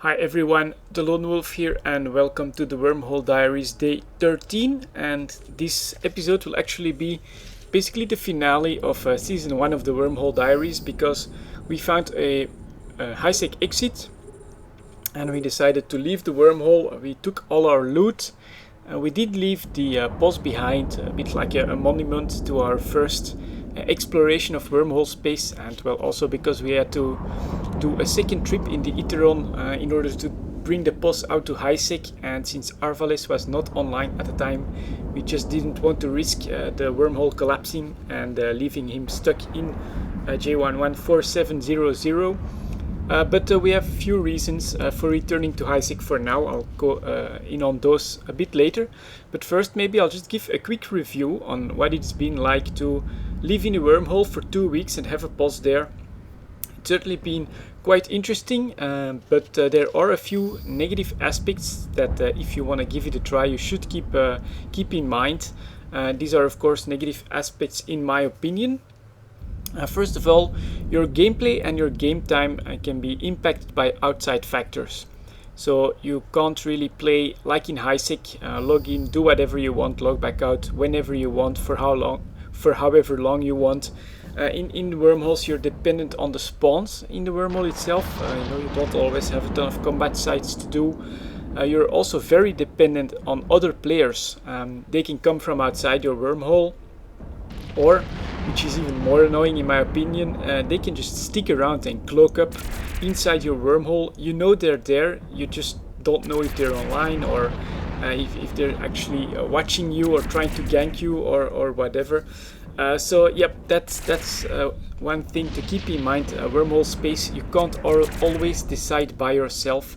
Hi everyone, delonewolf here and welcome to the Wormhole Diaries day 13, and this episode will actually be basically the finale of season 1 of the Wormhole Diaries, because we found a highsec exit and we decided to leave the wormhole. We took all our loot. We did leave the boss behind, a bit like a monument to our first exploration of wormhole space, and well, also because we had to do a second trip in the Iteron in order to bring the boss out to highsec, and since Arvales was not online at the time, we just didn't want to risk the wormhole collapsing and leaving him stuck in J114700. But we have a few reasons for returning to highsec for now. I'll go in on those a bit later. But first, maybe I'll just give a quick review on what it's been like to live in a wormhole for 2 weeks and have a boss there. It's certainly been quite interesting, but there are a few negative aspects that if you want to give it a try, you should keep in mind. These are, of course, negative aspects in my opinion. First of all, your gameplay and your game time can be impacted by outside factors. So you can't really play like in highsec, log in, do whatever you want, log back out whenever you want, for however long you want. In wormholes, you're dependent on the spawns in the wormhole itself. You don't always have a ton of combat sites to do. You're also very dependent on other players. They can come from outside your wormhole, or, which is even more annoying in my opinion, they can just stick around and cloak up inside your wormhole. You know they're there, you just don't know if they're online, or if they're actually watching you or trying to gank you or whatever. So yep, that's one thing to keep in mind. Wormhole space, you can't always decide by yourself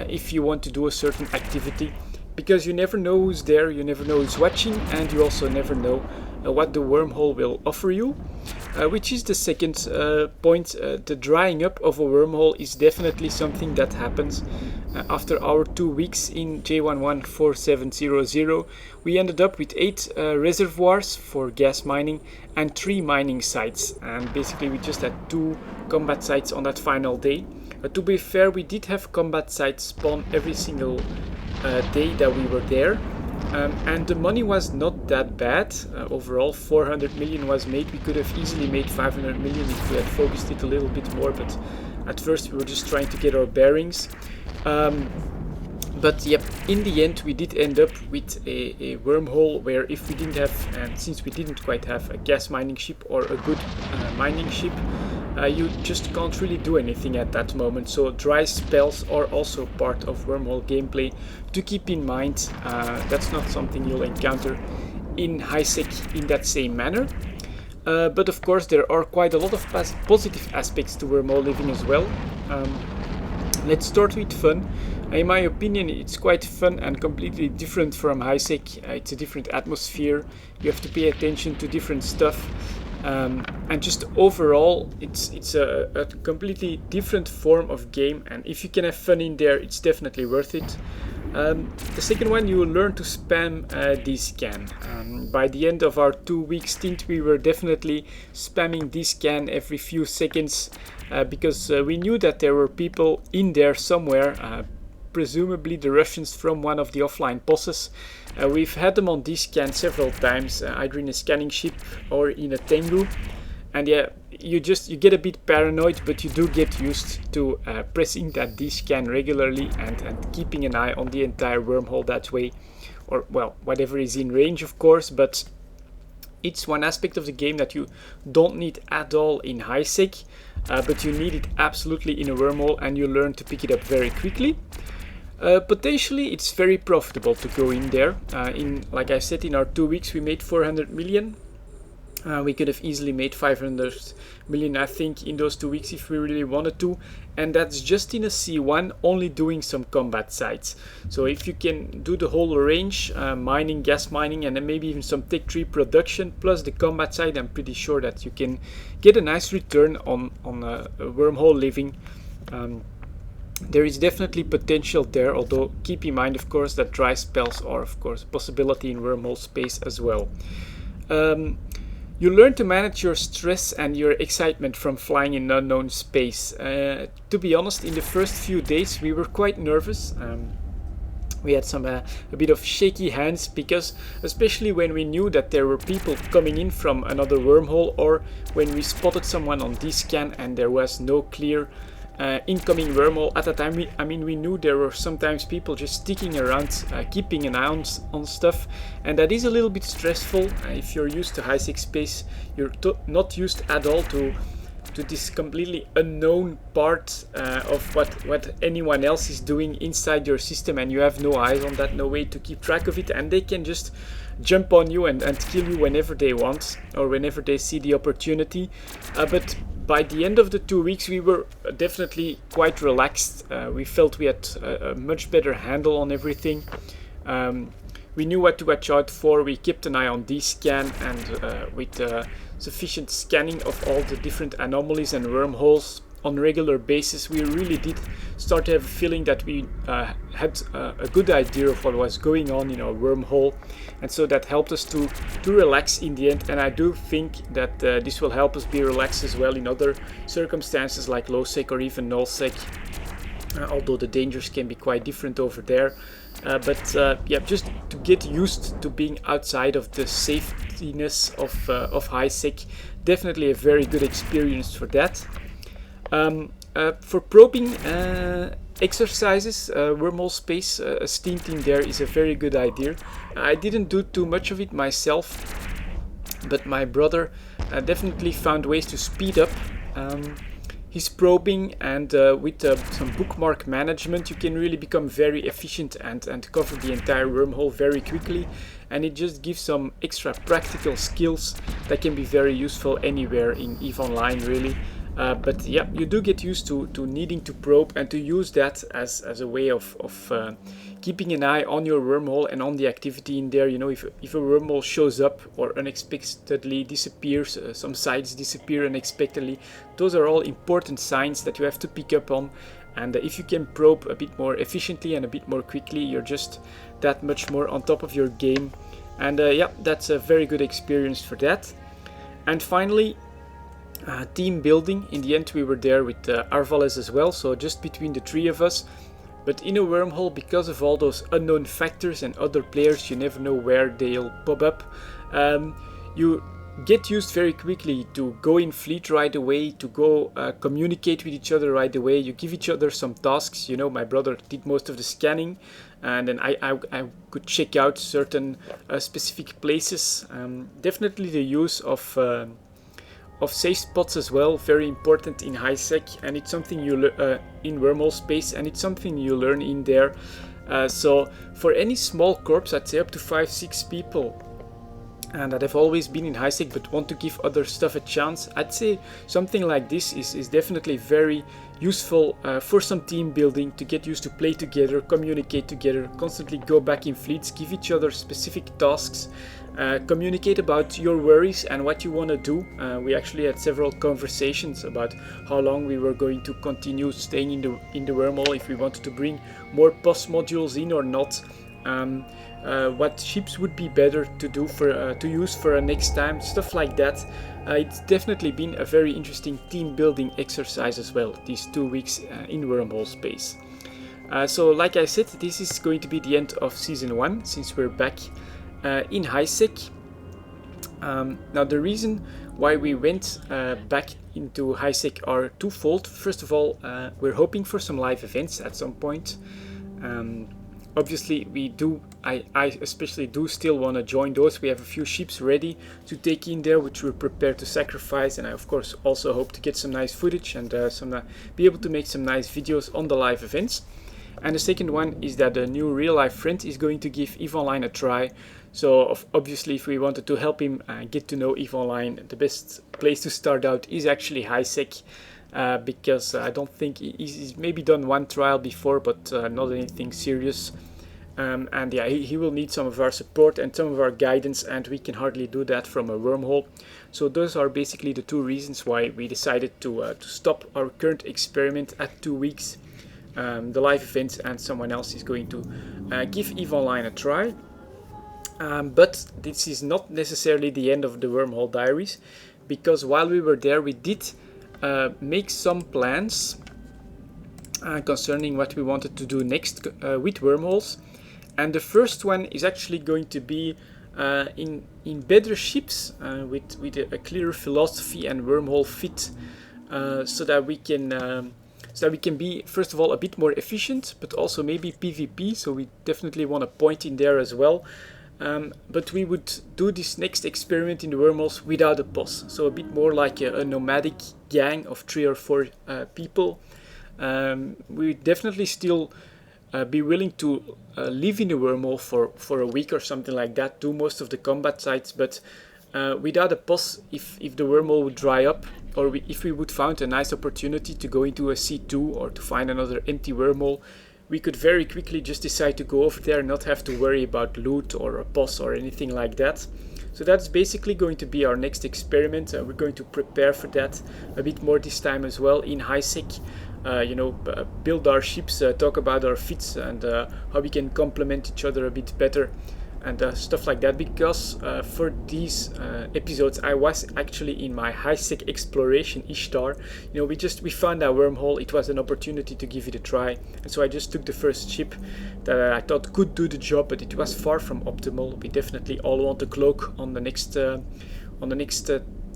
if you want to do a certain activity, because you never know who's there, you never know who's watching, and you also never know what the wormhole will offer you. Which is the second point. The drying up of a wormhole is definitely something that happens. After our 2 weeks in J114700, we ended up with 8 reservoirs for gas mining and 3 mining sites, and basically we just had 2 combat sites on that final day. To be fair, we did have combat sites spawn every single day that we were there. And the money was not that bad. Overall, 400 million was made. We could have easily made 500 million if we had focused it a little bit more, but at first we were just trying to get our bearings. But yep, in the end we did end up with a wormhole where, if we didn't have, and since we didn't quite have a gas mining ship or a good mining ship, you just can't really do anything at that moment. So dry spells are also part of wormhole gameplay to keep in mind. That's not something you'll encounter in highsec in that same manner. But of course there are quite a lot of positive aspects to wormhole living as well. Let's start with fun. In my opinion, it's quite fun and completely different from highsec. It's a different atmosphere. You have to pay attention to different stuff. And just overall, it's a completely different form of game, and if you can have fun in there, it's definitely worth it. The second one, you will learn to spam D-scan. By the end of our 2-week stint, we were definitely spamming D-scan every few seconds, because we knew that there were people in there somewhere, presumably the Russians from one of the offline bosses. We've had them on D-scan several times, either in a scanning ship or in a Tengu, and yeah, you get a bit paranoid, but you do get used to pressing that D-scan regularly and keeping an eye on the entire wormhole that way, or well, whatever is in range, of course. But it's one aspect of the game that you don't need at all in highsec, but you need it absolutely in a wormhole, and you learn to pick it up very quickly. Potentially it's very profitable to go in there. Like I said, in our 2 weeks we made 400 million. We could have easily made 500 million, I think, in those 2 weeks if we really wanted to, and that's just in a C1, only doing some combat sites. So if you can do the whole range, mining, gas mining, and then maybe even some tech tree production plus the combat side, I'm pretty sure that you can get a nice return on a wormhole living. There is definitely potential there, although keep in mind, of course, that dry spells are, of course, a possibility in wormhole space as well. You learn to manage your stress and your excitement from flying in unknown space. To be honest, in the first few days we were quite nervous. We had a bit of shaky hands because, especially when we knew that there were people coming in from another wormhole, or when we spotted someone on D-scan and there was no clear incoming wormhole. At the time, we knew there were sometimes people just sticking around, keeping an eye on stuff, and that is a little bit stressful. If you're used to highsec space, you're not used at all to this completely unknown part of what anyone else is doing inside your system, and you have no eyes on that, no way to keep track of it, and they can just jump on you and kill you whenever they want or whenever they see the opportunity. But by the end of the 2 weeks we were definitely quite relaxed. We felt we had a much better handle on everything. We knew what to watch out for. We kept an eye on D-scan, and with sufficient scanning of all the different anomalies and wormholes on a regular basis, we really did start to have a feeling that we had a good idea of what was going on in our wormhole, and so that helped us to relax in the end. And I do think that this will help us be relaxed as well in other circumstances like low sec or even null sec, although the dangers can be quite different over there. But yeah, just to get used to being outside of the safetiness of highsec, definitely a very good experience for that. For probing exercises, wormhole space, a stint in there is a very good idea. I didn't do too much of it myself, but my brother definitely found ways to speed up his probing, and with some bookmark management you can really become very efficient and cover the entire wormhole very quickly, and it just gives some extra practical skills that can be very useful anywhere in EVE Online really. But yeah, you do get used to needing to probe and to use that as a way of keeping an eye on your wormhole and on the activity in there. You know, if a wormhole shows up or unexpectedly disappears, some sites disappear unexpectedly, those are all important signs that you have to pick up on. And if you can probe a bit more efficiently and a bit more quickly, you're just that much more on top of your game. And yeah, that's a very good experience for that. And finally, team building. In the end we were there with Arvales as well, so just between the three of us. But in a wormhole, because of all those unknown factors and other players, you never know where they'll pop up. You get used very quickly to go in fleet right away, to go communicate with each other right away. You give each other some tasks. You know, my brother did most of the scanning, and then I could check out certain specific places. Definitely the use of safe spots as well, very important in highsec, and it's something you in wormhole space, and it's something you learn in there. So for any small corps, I'd say up to 5-6 people, and that have always been in highsec but want to give other stuff a chance, I'd say something like this is definitely very useful for some team building, to get used to play together, communicate together, constantly go back in fleets, give each other specific tasks, communicate about your worries and what you want to do. We actually had several conversations about how long we were going to continue staying in the wormhole, if we wanted to bring more POS modules in or not, what ships would be better to do to use for next time, stuff like that. It's definitely been a very interesting team building exercise as well, these 2 weeks in wormhole space. So like I said, this is going to be the end of season 1, since we're back in highsec. Now the reason why we went back into highsec are twofold. First of all, we're hoping for some live events at some point. Obviously I especially do still want to join those. We have a few ships ready to take in there, which we're prepared to sacrifice, and I of course also hope to get some nice footage and be able to make some nice videos on the live events. And the second one is that a new real life friend is going to give EVE Online a try. So obviously if we wanted to help him get to know EVE Online, the best place to start out is actually highsec, because I don't think he's maybe done one trial before, but not anything serious. And yeah, he will need some of our support and some of our guidance, and we can hardly do that from a wormhole. So those are basically the two reasons why we decided to stop our current experiment at 2 weeks. The live events, and someone else is going to give EVE Online a try. But this is not necessarily the end of the Wormhole Diaries, because while we were there we did make some plans concerning what we wanted to do next with wormholes. And the first one is actually going to be in better ships with a clearer philosophy and wormhole fit, so that we can be, first of all, a bit more efficient, but also maybe PvP. So we definitely want a point in there as well. But we would do this next experiment in the wormholes without a boss, so a bit more like a nomadic gang of 3 or 4 people. We definitely still be willing to live in the wormhole for a week or something like that, do most of the combat sites, but without a boss. If the wormhole would dry up, or if we would find a nice opportunity to go into a C2 or to find another empty wormhole, we could very quickly just decide to go over there and not have to worry about loot or a boss or anything like that. So that's basically going to be our next experiment. We're going to prepare for that a bit more this time as well in highsec. Build our ships, talk about our fits and how we can complement each other a bit better, and stuff like that, because for these episodes I was actually in my highsec exploration Ishtar. We found that wormhole. It was an opportunity to give it a try, and so I just took the first ship that I thought could do the job, but it was far from optimal. We definitely all want a cloak on the next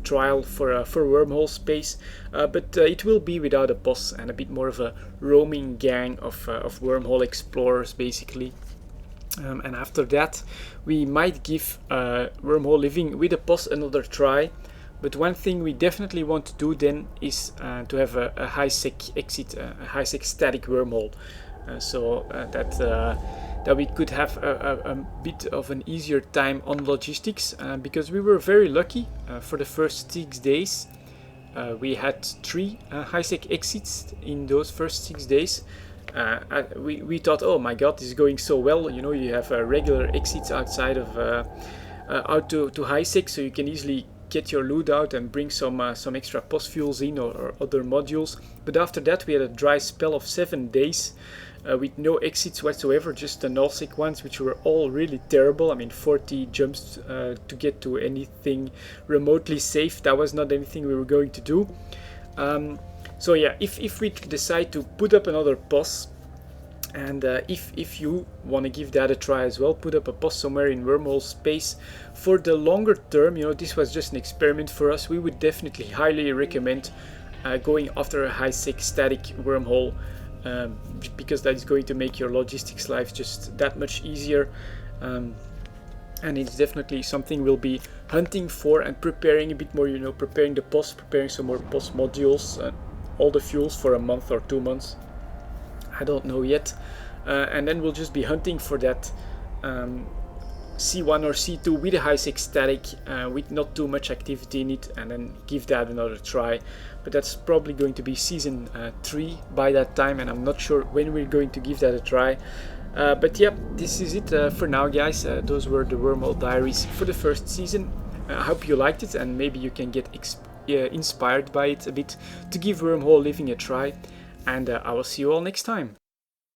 trial for wormhole space, but it will be without a boss and a bit more of a roaming gang of wormhole explorers basically. And after that we might give wormhole living with a boss another try. But one thing we definitely want to do then is to have a highsec exit, a highsec static wormhole, so that we could have a bit of an easier time on logistics, because we were very lucky. For the first 6 days we had 3 highsec exits in those first 6 days. We thought, oh my god, this is going so well. You have regular exits outside of out to highsec, so you can easily get your loot out and bring some extra post fuels in, or other modules. But after that we had a dry spell of 7 days with no exits whatsoever, just the nullsec ones, which were all really terrible. I mean, 40 jumps to get to anything remotely safe. That was not anything we were going to do. So yeah, if we decide to put up another boss, and if you want to give that a try as well, put up a boss somewhere in wormhole space for the longer term, this was just an experiment for us, we would definitely highly recommend going after a highsec static wormhole, because that is going to make your logistics life just that much easier. And it's definitely something we'll be hunting for and preparing a bit more, preparing the boss, preparing some more boss modules, all the fuels for a month or 2 months, I don't know yet, and then we'll just be hunting for that C1 or C2 with a highsec static, with not too much activity in it, and then give that another try. But that's probably going to be season 3 by that time, and I'm not sure when we're going to give that a try. But yeah, this is it for now, guys. Those were the Wormhole Diaries for the first season. I hope you liked it, and maybe you can get inspired by it a bit to give Wormhole Living a try. And I will see you all next time.